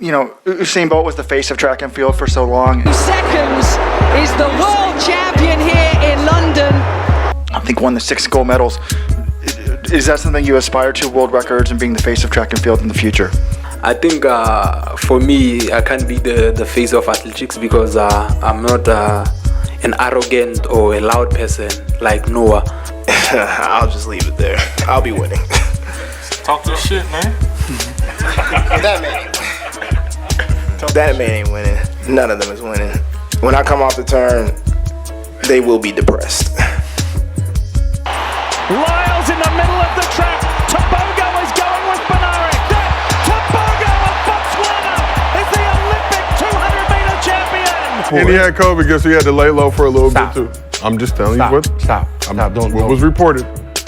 Usain Bolt was the face of track and field for so long. 2 seconds is the world champion here in London. I think won the 6 gold medals. Is that something you aspire to, world records and being the face of track and field in the future? I think for me, I can't be the face of athletics because I'm not an arrogant or a loud person like Noah. I'll just leave it there. I'll be winning. Talk this shit, man. That man ain't winning. None of them is winning. When I come off the turn, they will be depressed. Lyles in the middle of the track. Tobogo is going with Benari. Tobogo of Botswana is the Olympic 200-meter champion. And he had COVID, guess he had to lay low for a little bit too. I'm just telling you what. Stop. What was reported.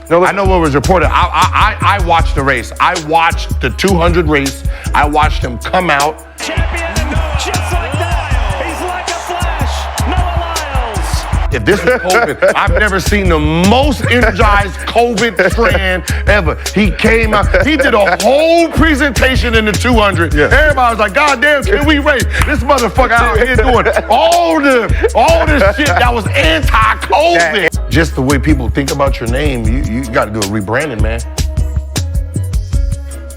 No, I know what was reported. I watched the race. I watched the 200 race. I watched him come out. Champion, just like that. He's like a flash. Noah Lyles. If this was COVID, I've never seen the most energized COVID fan ever. He came out, he did a whole presentation in the 200. Yeah. Everybody was like, God damn, can we race? This motherfucker out here doing all this shit that was anti-COVID. Just the way people think about your name, you got to do a rebranding, man.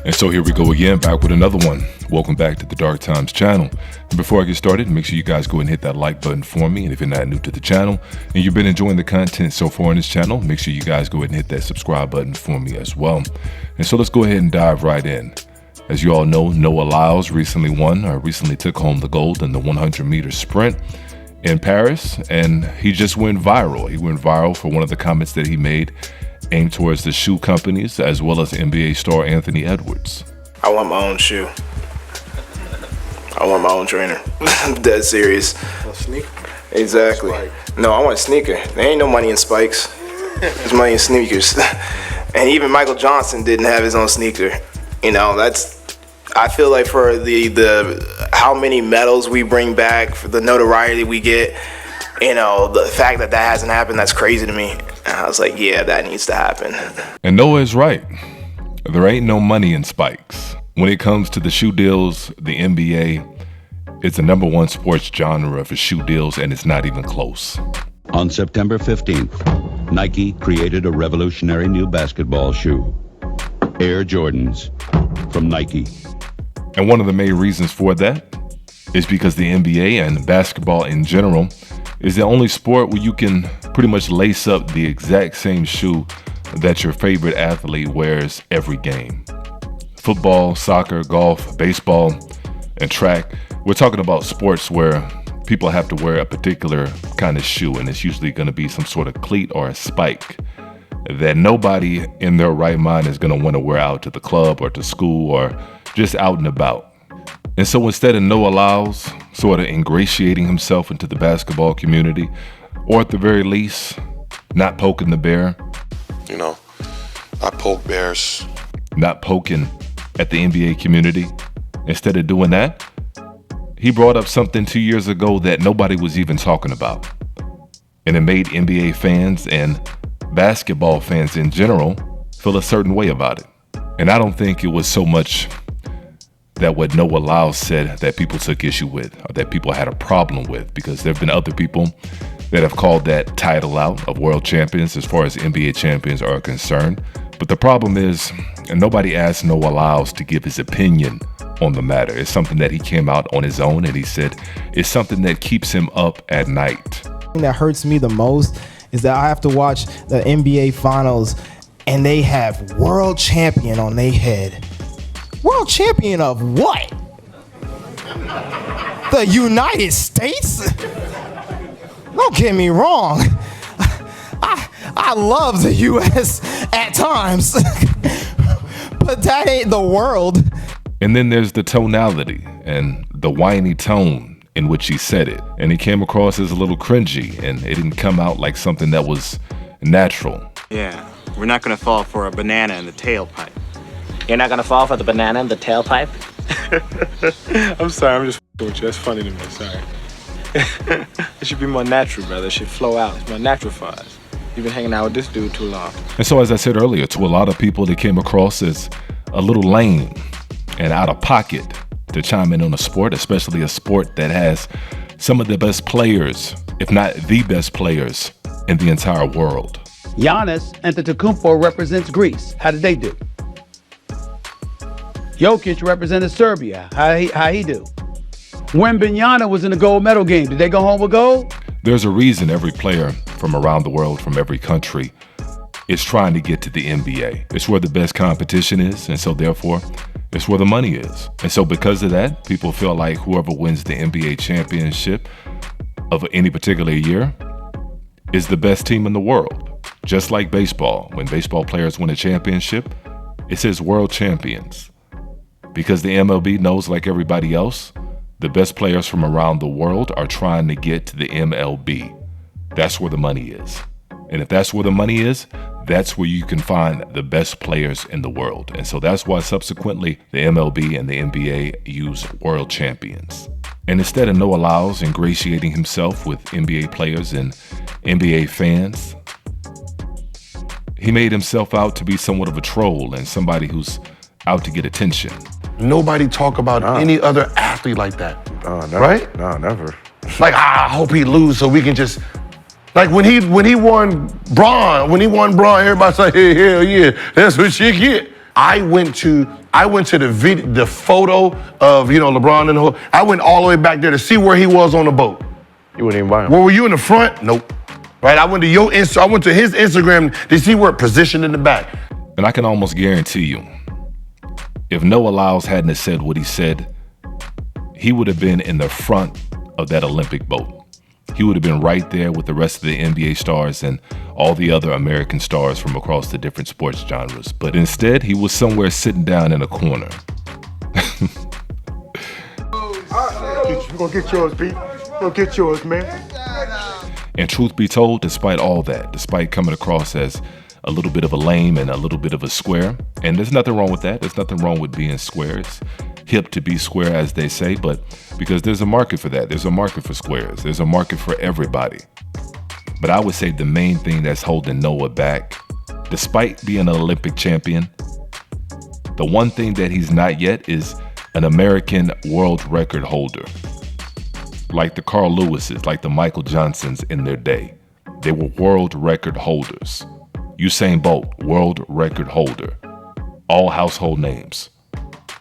And so here we go again, back with another one. Welcome back to the Dark Times channel. And before I get started, make sure you guys go ahead and hit that like button for me. And if you're not new to the channel and you've been enjoying the content so far on this channel, make sure you guys go ahead and hit that subscribe button for me as well. And so let's go ahead and dive right in. As you all know, Noah Lyles recently took home the gold in the 100-meter sprint in Paris, and he just went viral. He went viral for one of the comments that he made aimed towards the shoe companies as well as NBA star Anthony Edwards. I want my own shoe. I want my own trainer. I'm dead serious. A sneaker? Exactly. No, I want a sneaker. There ain't no money in spikes. There's money in sneakers. And even Michael Johnson didn't have his own sneaker. I feel like for the how many medals we bring back, for the notoriety we get, the fact that hasn't happened, that's crazy to me. And I was like, yeah, that needs to happen. And Noah is right. There ain't no money in spikes. When it comes to the shoe deals, the NBA is the #1 sports genre for shoe deals, and it's not even close. On September 15th, Nike created a revolutionary new basketball shoe, Air Jordans from Nike. And one of the main reasons for that is because the NBA and basketball in general is the only sport where you can pretty much lace up the exact same shoe that your favorite athlete wears every game. Football, soccer, golf, baseball, and track. We're talking about sports where people have to wear a particular kind of shoe, and it's usually going to be some sort of cleat or a spike that nobody in their right mind is going to want to wear out to the club or to school or just out and about. And so instead of Noah Lyles sort of ingratiating himself into the basketball community, or at the very least, not poking the bear. I poke bears. Not poking at the NBA community. Instead of doing that, he brought up something 2 years ago that nobody was even talking about. And it made NBA fans and basketball fans in general feel a certain way about it. And I don't think it was so much that what Noah Lyles said that people took issue with or that people had a problem with, because there have been other people that have called that title out of world champions as far as NBA champions are concerned. But the problem is, and nobody asked Noah Lyles to give his opinion on the matter. It's something that he came out on his own, and he said it's something that keeps him up at night. The thing that hurts me the most is that I have to watch the NBA finals and they have world champion on their head. World champion of what? The United States? Don't get me wrong. I love the US at times, but that ain't the world. And then there's the tonality and the whiny tone in which he said it. And he came across as a little cringy, and it didn't come out like something that was natural. Yeah, we're not gonna fall for a banana in the tailpipe. You're not gonna fall for the banana in the tailpipe? I'm sorry, I'm just with you. That's funny to me, sorry. It should be more natural, brother. It should flow out. It's more natural for us. You've been hanging out with this dude too long. And so, as I said earlier, to a lot of people, they came across as a little lame and out of pocket to chime in on a sport, especially a sport that has some of the best players, if not the best players, in the entire world. Giannis Antetokounmpo represents Greece. How did they do? Jokic represented Serbia. How he do? Wembanyama was in the gold medal game. Did they go home with gold? There's a reason every player from around the world, from every country, is trying to get to the NBA. It's where the best competition is, and so therefore, it's where the money is. And so because of that, people feel like whoever wins the NBA championship of any particular year is the best team in the world. Just like baseball. When baseball players win a championship, it says world champions. Because the MLB knows, like everybody else, the best players from around the world are trying to get to the MLB. That's where the money is. And if that's where the money is, that's where you can find the best players in the world. And so that's why subsequently the MLB and the NBA use world champions. And instead of Noah Lyles ingratiating himself with NBA players and NBA fans, he made himself out to be somewhat of a troll and somebody who's out to get attention. Nobody talk about any other athlete like that. Never. Right? No, never. Like, I hope he lose so we can just, like when he won Braun, everybody say, hey, hell yeah, that's what she get. I went to the photo of, LeBron and the whole, I went all the way back there to see where he was on the boat. You wouldn't even buy him. Where were you in the front? Nope. Right, I went to his Instagram to see where it positioned in the back. And I can almost guarantee you, if Noah Lyles hadn't have said what he said, he would have been in the front of that Olympic boat. He would have been right there with the rest of the NBA stars and all the other American stars from across the different sports genres. But instead, he was somewhere sitting down in a corner. Go get yours, Pete. Go get yours, man. And truth be told, despite all that, despite coming across as a little bit of a lame and a little bit of a square, and there's nothing wrong with that. There's nothing wrong with being square. It's hip to be square, as they say, but because there's a market for that. There's a market for squares. There's a market for everybody. But I would say the main thing that's holding Noah back, despite being an Olympic champion, the one thing that he's not yet is an American world record holder. Like the Carl Lewises, like the Michael Johnsons in their day. They were world record holders. Usain Bolt, world record holder. All household names.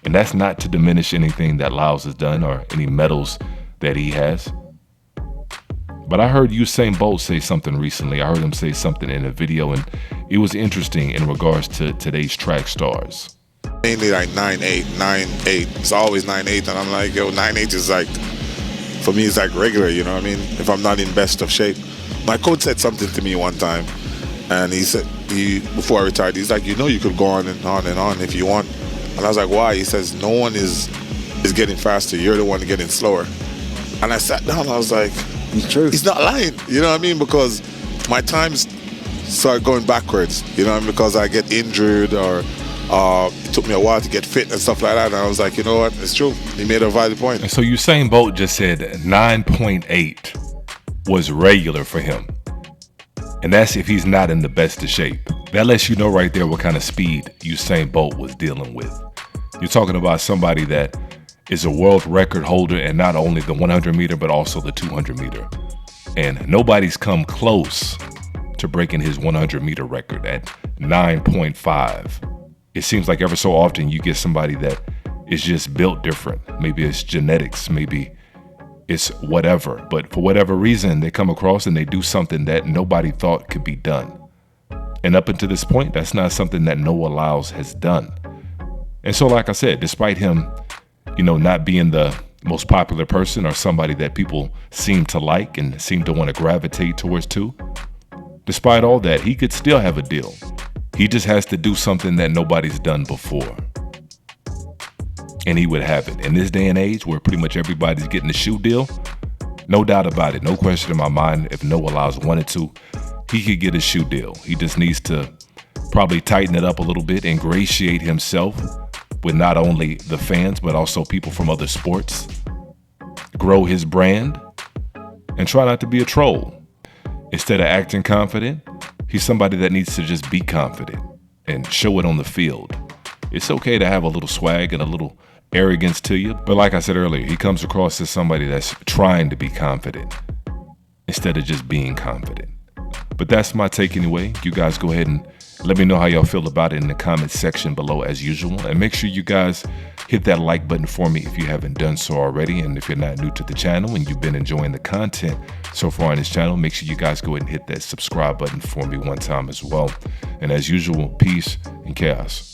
And that's not to diminish anything that Lyles has done or any medals that he has. But I heard Usain Bolt say something recently. I heard him say something in a video, and it was interesting in regards to today's track stars. Mainly like 9'8", 9'8". It's always 9'8", and I'm like, yo, 9'8" is like, for me, it's like regular, you know what I mean? If I'm not in best of shape. My coach said something to me one time, and he said, before I retired, he's like, you could go on and on and on if you want. And I was like, why? He says, no one is getting faster. You're the one getting slower. And I sat down and I was like, it's true. He's not lying. You know what I mean? Because my times start going backwards. You know what I mean? Because I get injured or it took me a while to get fit and stuff like that. And I was like, you know what? It's true. He made a valid point. And so Usain Bolt just said 9.8 was regular for him. And that's if he's not in the best of shape. That lets you know right there what kind of speed Usain Bolt was dealing with. You're talking about somebody that is a world record holder in not only the 100 meter, but also the 200 meter. And nobody's come close to breaking his 100 meter record at 9.5. It seems like ever so often you get somebody that is just built different. Maybe it's genetics, maybe it's whatever. But for whatever reason, they come across and they do something that nobody thought could be done. And up until this point, that's not something that Noah Lyles has done. And so, like I said, despite him, not being the most popular person or somebody that people seem to like and seem to want to gravitate towards too, despite all that, he could still have a deal. He just has to do something that nobody's done before. And he would have it. In this day and age where pretty much everybody's getting a shoe deal, no doubt about it, no question in my mind, if Noah Lyles wanted to, he could get a shoe deal. He just needs to probably tighten it up a little bit, ingratiate himself with not only the fans, but also people from other sports, grow his brand, and try not to be a troll. Instead of acting confident, he's somebody that needs to just be confident and show it on the field. It's okay to have a little swag and a little arrogance to you. But like I said earlier, he comes across as somebody that's trying to be confident instead of just being confident. But that's my take anyway. You guys go ahead and let me know how y'all feel about it in the comments section below as usual. And make sure you guys hit that like button for me if you haven't done so already. And if you're not new to the channel and you've been enjoying the content so far on this channel, make sure you guys go ahead and hit that subscribe button for me one time as well. And as usual, peace and chaos.